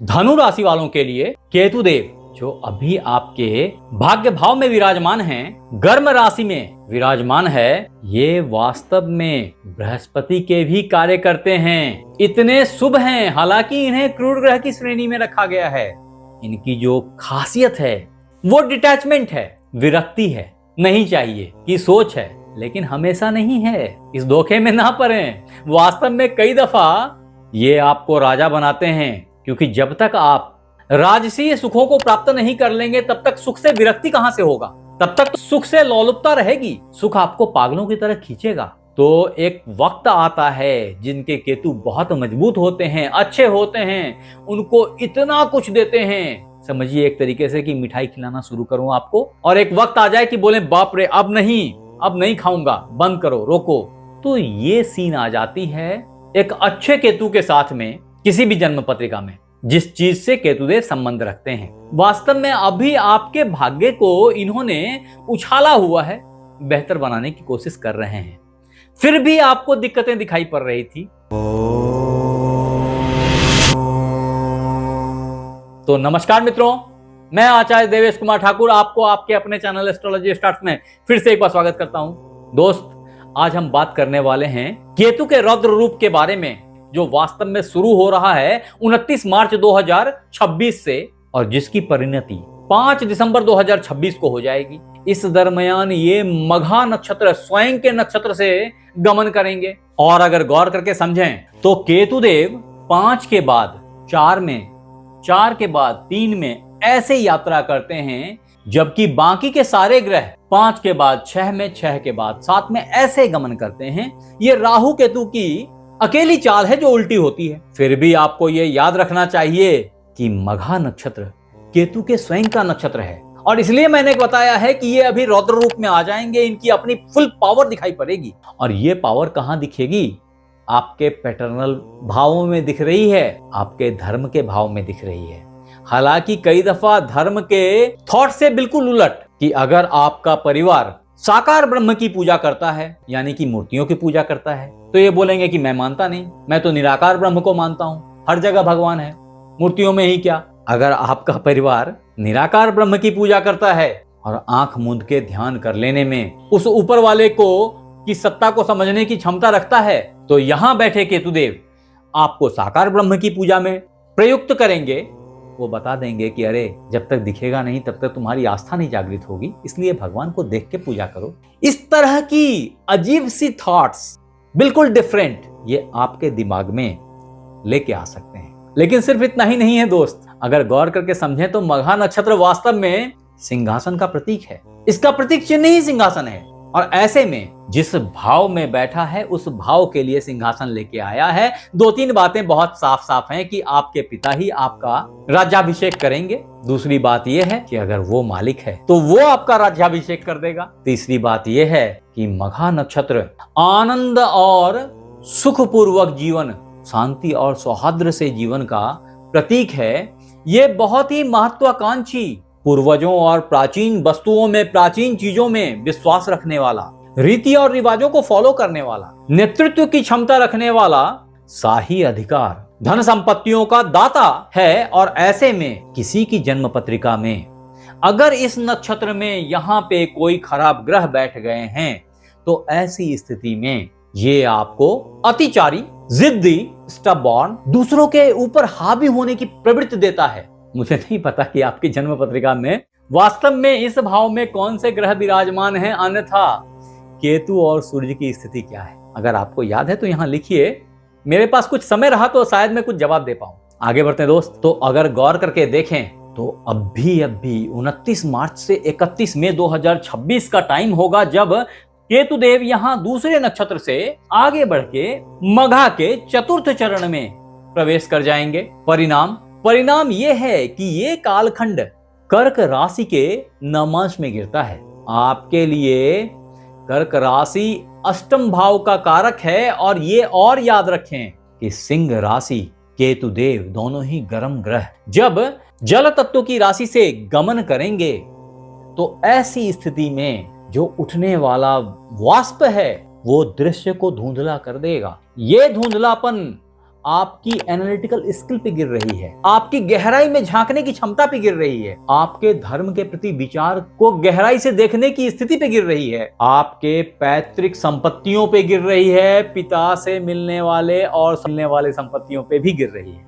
धनु राशि वालों के लिए केतु देव जो अभी आपके भाग्य भाव में विराजमान हैं, गर्म राशि में विराजमान है, ये वास्तव में बृहस्पति के भी कार्य करते हैं। इतने शुभ हैं, हालांकि इन्हें क्रूर ग्रह की श्रेणी में रखा गया है। इनकी जो खासियत है वो डिटैचमेंट है, विरक्ति है, नहीं चाहिए की सोच है, लेकिन हमेशा नहीं है। इस धोखे में ना पड़ें। वास्तव में कई दफा ये आपको राजा बनाते हैं, क्योंकि जब तक आप राजसीय सुखों को प्राप्त नहीं कर लेंगे तब तक सुख से विरक्ति कहां से होगा, तब तक सुख से लोलुपता रहेगी, सुख आपको पागलों की तरह खींचेगा। तो एक वक्त आता है जिनके केतु बहुत मजबूत होते हैं, अच्छे होते हैं, उनको इतना कुछ देते हैं, समझिए एक तरीके से कि मिठाई खिलाना शुरू करूं आपको, और एक वक्त आ जाए कि बोले बाप रे अब नहीं खाऊंगा, बंद करो, रोको। तो ये सीन आ जाती है एक अच्छे केतु के साथ में किसी भी जन्म पत्रिका में, जिस चीज से केतुदेव संबंध रखते हैं। वास्तव में अभी आपके भाग्य को इन्होंने उछाला हुआ है, बेहतर बनाने की कोशिश कर रहे हैं, फिर भी आपको दिक्कतें दिखाई पड़ रही थी। तो नमस्कार मित्रों, मैं आचार्य देवेश कुमार ठाकुर आपको आपके अपने चैनल एस्ट्रोलॉजी स्टार्ट्स में फिर से एक बार स्वागत करता हूं। दोस्त, आज हम बात करने वाले हैं केतु के रौद्र रूप के बारे में, जो वास्तव में शुरू हो रहा है 29 मार्च 2026 से, और जिसकी परिणति 5 दिसंबर 2026 को हो जाएगी। इस दरमियान ये मघा नक्षत्र स्वयं के नक्षत्र से गमन करेंगे। और अगर गौर करके समझें तो केतुदेव 5 के बाद 4 में, 4 के बाद 3 में ऐसे यात्रा करते हैं, जबकि बाकी के सारे ग्रह 5 के बाद 6 में, 6 के बाद 7 में ऐसे गमन करते हैं। ये राहु केतु की अकेली चाल है जो उल्टी होती है। फिर भी आपको ये याद रखना चाहिए कि मघा नक्षत्र केतु के स्वयं का नक्षत्र है, और इसलिए मैंने बताया है कि ये अभी रौद्र रूप में आ जाएंगे, इनकी अपनी फुल पावर दिखाई पड़ेगी। और ये पावर कहां दिखेगी? आपके पैटर्नल भावों में दिख रही है, आपके धर्म के भाव में दिख रही है। हालांकि कई दफा धर्म के थॉट से बिल्कुल उलट, कि अगर आपका परिवार साकार ब्रह्म की पूजा करता है, यानी कि मूर्तियों की पूजा करता है, तो ये बोलेंगे कि मैं मानता नहीं, मैं तो निराकार ब्रह्म को मानता हूं, हर जगह भगवान है, मूर्तियों में ही क्या। अगर आपका परिवार निराकार ब्रह्म की पूजा करता है और आंख मूंद के ध्यान कर लेने में उस ऊपर वाले को की सत्ता को समझने की क्षमता रखता है, तो यहां बैठे केतुदेव आपको साकार ब्रह्म की पूजा में प्रयुक्त करेंगे। वो बता देंगे कि अरे जब तक दिखेगा नहीं तब तक तुम्हारी आस्था नहीं जागृत होगी, इसलिए भगवान को देख के पूजा करो। इस तरह की अजीब सी थॉट्स, बिल्कुल डिफरेंट, ये आपके दिमाग में लेके आ सकते हैं। लेकिन सिर्फ इतना ही नहीं है दोस्त, अगर गौर करके समझें तो मघा नक्षत्र वास्तव में सिंहासन का प्रतीक है। इसका प्रतीक चिन्ह ही सिंहासन है, और ऐसे में जिस भाव में बैठा है उस भाव के लिए सिंहासन लेके आया है। 2-3 बातें बहुत साफ साफ हैं कि आपके पिता ही आपका राज्याभिषेक करेंगे। दूसरी बात यह है कि अगर वो मालिक है तो वो आपका राज्याभिषेक कर देगा। तीसरी बात यह है कि मघा नक्षत्र आनंद और सुखपूर्वक जीवन, शांति और सौहार्द से जीवन का प्रतीक है। ये बहुत ही महत्वाकांक्षी, पूर्वजों और प्राचीन वस्तुओं में, प्राचीन चीजों में विश्वास रखने वाला, रीति और रिवाजों को फॉलो करने वाला, नेतृत्व की क्षमता रखने वाला, शाही अधिकार, धन संपत्तियों का दाता है। और ऐसे में किसी की जन्म पत्रिका में अगर इस नक्षत्र में यहाँ पे कोई खराब ग्रह बैठ गए हैं, तो ऐसी स्थिति में ये आपको अतिचारी, जिद्दी, स्टबॉर्न, दूसरों के ऊपर हावी होने की प्रवृत्ति देता है। मुझे नहीं पता कि आपकी जन्म पत्रिका में वास्तव में इस भाव में कौन से ग्रह विराजमान हैं, अन्यथा केतु और सूर्य की स्थिति क्या है। अगर आपको याद है तो यहां लिखिए, मेरे पास कुछ समय रहा तो शायद मैं कुछ जवाब दे पाऊं। आगे बढ़ते हैं दोस्त। तो अगर गौर करके देखें तो अभी 29 मार्च से 31 मई 2026 का टाइम होगा, जब केतुदेव यहां दूसरे नक्षत्र से आगे बढ़ के मघा के चतुर्थ चरण में प्रवेश कर जाएंगे। परिणाम ये है कि ये कालखंड कर्क राशि के नवमांश में गिरता है। आपके लिए कर्क राशि अष्टम भाव का कारक है, और ये और याद रखें कि सिंह राशि, केतुदेव दोनों ही गर्म ग्रह जब जल तत्व की राशि से गमन करेंगे, तो ऐसी स्थिति में जो उठने वाला वाष्प है वो दृश्य को धुंधला कर देगा। ये धुंधलापन आपकी एनालिटिकल स्किल पे गिर रही है, आपकी गहराई में झांकने की क्षमता पे गिर रही है, आपके धर्म के प्रति विचार को गहराई से देखने की स्थिति पे गिर रही है, आपके पैतृक संपत्तियों पे गिर रही है, पिता से मिलने वाले और मिलने वाले संपत्तियों पे भी गिर रही है।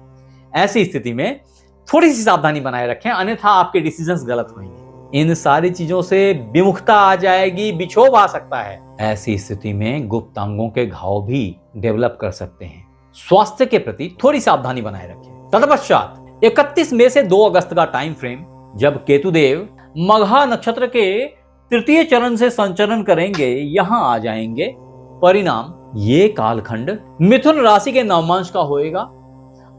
ऐसी स्थिति में थोड़ी सी सावधानी बनाए रखें, अन्यथा आपके डिसीजंस गलत होंगे। इन सारी चीजों से विमुखता आ जाएगी, बिछोह आ सकता है। ऐसी स्थिति में गुप्त अंगों के घाव भी डेवलप कर सकते हैं। स्वास्थ्य के प्रति थोड़ी सावधानी बनाए रखें। तत्पश्चात 31 मई से 2 अगस्त का टाइम फ्रेम, जब केतुदेव मघा नक्षत्र के तृतीय चरण से संचरण करेंगे, यहां आ जाएंगे। परिणाम, ये कालखंड मिथुन राशि के नवमांश का होएगा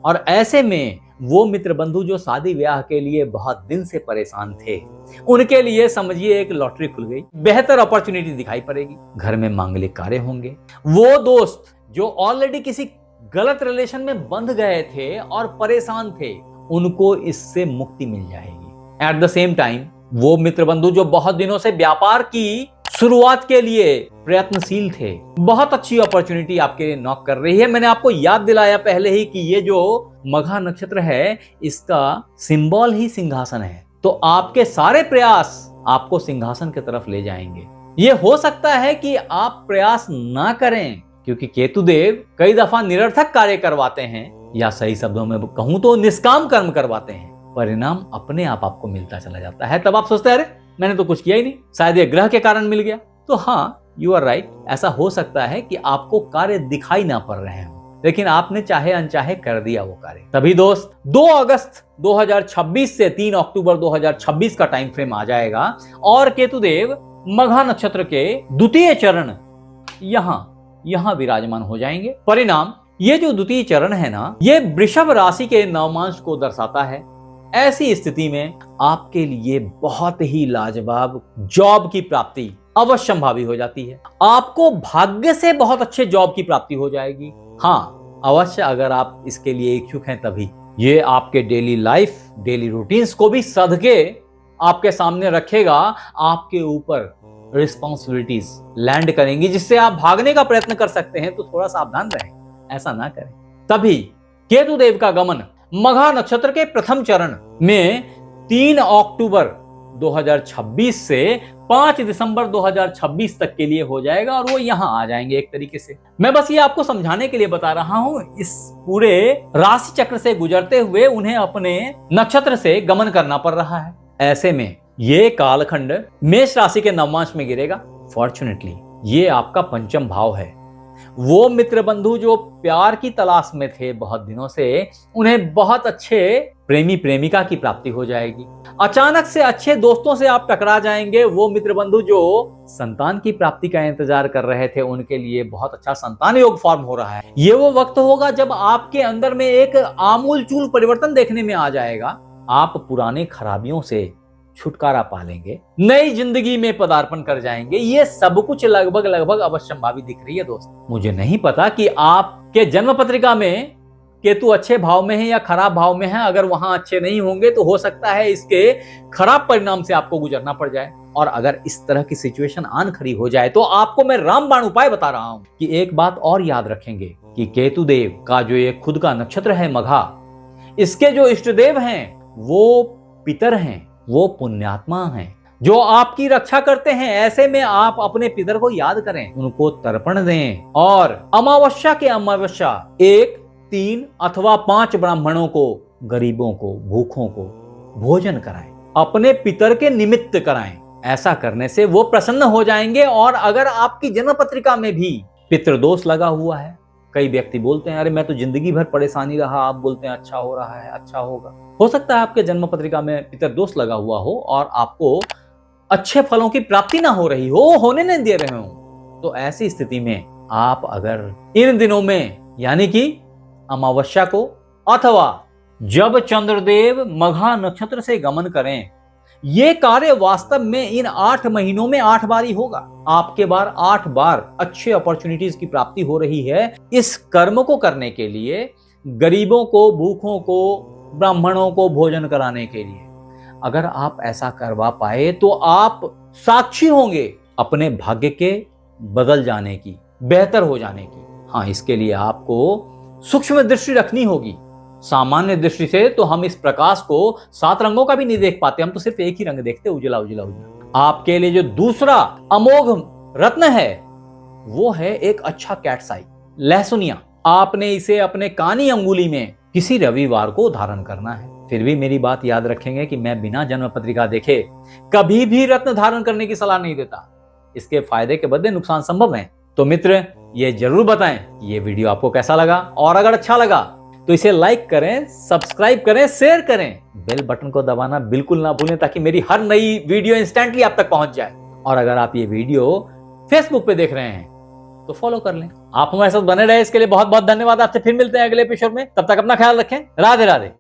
और ऐसे में वो मित्र बंधु जो शादी ब्याह के लिए बहुत दिन से परेशान थे, उनके लिए समझिए एक लॉटरी खुल गई, बेहतर अपॉर्चुनिटी दिखाई पड़ेगी। घर में मांगलिक कार्य होंगे। वो दोस्त जो ऑलरेडी किसी गलत रिलेशन में बंध गए थे और परेशान थे, उनको इससे मुक्ति मिल जाएगी। एट द सेम टाइम वो मित्र बंधु जो बहुत दिनों से व्यापार की शुरुआत के लिए प्रयत्नशील थे, बहुत अच्छी अपॉर्चुनिटी आपके लिए नॉक कर रही है। मैंने आपको याद दिलाया पहले ही कि ये जो मघा नक्षत्र है, इसका सिंबल ही सिंहासन है, तो आपके सारे प्रयास आपको सिंहासन की तरफ ले जाएंगे। ये हो सकता है कि आप प्रयास ना करें, क्योंकि केतुदेव कई दफा निरर्थक कार्य करवाते हैं, या सही शब्दों में कहूं तो निष्काम कर्म करवाते हैं। परिणाम अपने आप आपको मिलता चला जाता है। तब आप सोचते हैं, अरे मैंने तो कुछ किया ही नहीं, शायद ये ग्रह के कारण मिल गया। तो हाँ, यू आर राइट, ऐसा हो सकता है कि आपको कार्य दिखाई ना पड़ रहे हो, लेकिन आपने चाहे अनचाहे कर दिया वो कार्य। तभी दोस्त 2 अगस्त 2026 से 3 अक्टूबर 2026 का टाइम फ्रेम आ जाएगा और केतुदेव मघा नक्षत्र के द्वितीय चरण यहां विराजमान हो जाएंगे। परिणाम, ये जो द्वितीय चरण है ना, ये वृषभ राशि के नवमांश को दर्शाता है। ऐसी स्थिति में आपके लिए बहुत ही लाजवाब जॉब की प्राप्ति अवश्यंभावी हो जाती है। आपको भाग्य से बहुत अच्छे जॉब की प्राप्ति हो जाएगी। हाँ, अवश्य, अगर आप इसके लिए इच्छुक हैं तभी। ये आपके डेली लाइफ, डेली रूटीन्स को भी सधके आपके सामने रखेगा। आपके ऊपर रिस्पॉन्सिबिलिटीज लैंड करेंगी, जिससे आप भागने का प्रयत्न कर सकते हैं। तो थोड़ा सावधान रहें, ऐसा ना करें। तभी केतुदेव का गमन मघा नक्षत्र के प्रथम चरण में 3 अक्टूबर 2026 से 5 दिसंबर 2026 तक के लिए हो जाएगा और वो यहां आ जाएंगे। एक तरीके से मैं बस ये आपको समझाने के लिए बता रहा हूं, इस पूरे राशि चक्र से गुजरते हुए उन्हें अपने नक्षत्र से गमन करना पड़ रहा है। ऐसे में ये कालखंड मेष राशि के नवमांश में गिरेगा। फॉर्चुनेटली ये आपका पंचम भाव है। वो मित्र बंधु जो प्यार की तलाश में थे बहुत दिनों से, उन्हें बहुत अच्छे प्रेमी प्रेमिका की प्राप्ति हो जाएगी। अचानक से अच्छे दोस्तों से आप टकरा जाएंगे। वो मित्र बंधु जो संतान की प्राप्ति का इंतजार कर रहे थे, उनके लिए बहुत अच्छा संतान योग फॉर्म हो रहा है। ये वो वक्त होगा जब आपके अंदर में एक आमूल चूल परिवर्तन देखने में आ जाएगा। आप पुराने खराबियों से छुटकारा पालेंगे, नई जिंदगी में पदार्पण कर जाएंगे। ये सब कुछ लगभग अवश्यंभावी दिख रही है दोस्त। मुझे नहीं पता कि आपके जन्म पत्रिका में केतु अच्छे भाव में है या खराब भाव में है। अगर वहां अच्छे नहीं होंगे तो हो सकता है इसके खराब परिणाम से आपको गुजरना पड़ जाए। और अगर इस तरह की सिचुएशन आन खड़ी हो जाए तो आपको मैं रामबाण उपाय बता रहा हूं कि एक बात और याद रखेंगे कि केतुदेव का जो ये खुद का नक्षत्र है मघा, इसके जो इष्ट देव हैं वो पितर हैं, वो पुण्यात्मा हैं जो आपकी रक्षा करते हैं। ऐसे में आप अपने पितर को याद करें, उनको तर्पण दें और अमावस्या के अमावस्या 1, 3 अथवा 5 ब्राह्मणों को, गरीबों को, भूखों को भोजन कराएं, अपने पितर के निमित्त कराएं। ऐसा करने से वो प्रसन्न हो जाएंगे। और अगर आपकी जन्म पत्रिका में भी पितृदोष लगा हुआ है, कई व्यक्ति बोलते हैं अरे मैं तो जिंदगी भर परेशानी रहा, आप बोलते हैं अच्छा हो रहा है, अच्छा होगा। हो सकता है आपके जन्म पत्रिका में पितृदोष लगा हुआ हो और आपको अच्छे फलों की प्राप्ति ना हो रही हो, होने नहीं दे रहे हो। तो ऐसी स्थिति में आप अगर इन दिनों में, यानी कि अमावस्या को अथवा जब चंद्रदेव मघा नक्षत्र से गमन करें, ये कार्य वास्तव में इन 8 महीनों में 8 बार ही होगा। आपके बार 8 बार अच्छे अपॉर्चुनिटीज की प्राप्ति हो रही है इस कर्म को करने के लिए, गरीबों को, भूखों को, ब्राह्मणों को भोजन कराने के लिए। अगर आप ऐसा करवा पाए तो आप साक्षी होंगे अपने भाग्य के बदल जाने की, बेहतर हो जाने की। हाँ, इसके लिए आपको सूक्ष्म दृष्टि रखनी होगी। सामान्य दृष्टि से तो हम इस प्रकाश को 7 रंगों का भी नहीं देख पाते, हम तो सिर्फ एक ही रंग देखते, उजला उजला उजला। आपके लिए जो दूसरा अमोघ रत्न है वो है एक अच्छा कैट्स आई, लहसुनिया। आपने इसे अपने कानी अंगुली में किसी रविवार को धारण करना है। फिर भी मेरी बात याद रखेंगे कि मैं बिना जन्म पत्रिका देखे कभी भी रत्न धारण करने की सलाह नहीं देता। इसके फायदे के बदले नुकसान संभव है। तो मित्र, ये जरूर बताएं ये वीडियो आपको कैसा लगा, और अगर अच्छा लगा तो इसे लाइक करें, सब्सक्राइब करें, शेयर करें, बेल बटन को दबाना बिल्कुल ना भूलें ताकि मेरी हर नई वीडियो इंस्टेंटली आप तक पहुंच जाए। और अगर आप ये वीडियो फेसबुक पे देख रहे हैं तो फॉलो कर लें। आप हमारे साथ बने रहे इसके लिए बहुत बहुत धन्यवाद। आपसे फिर मिलते हैं अगले एपिसोड में, तब तक अपना ख्याल रखें। राधे राधे।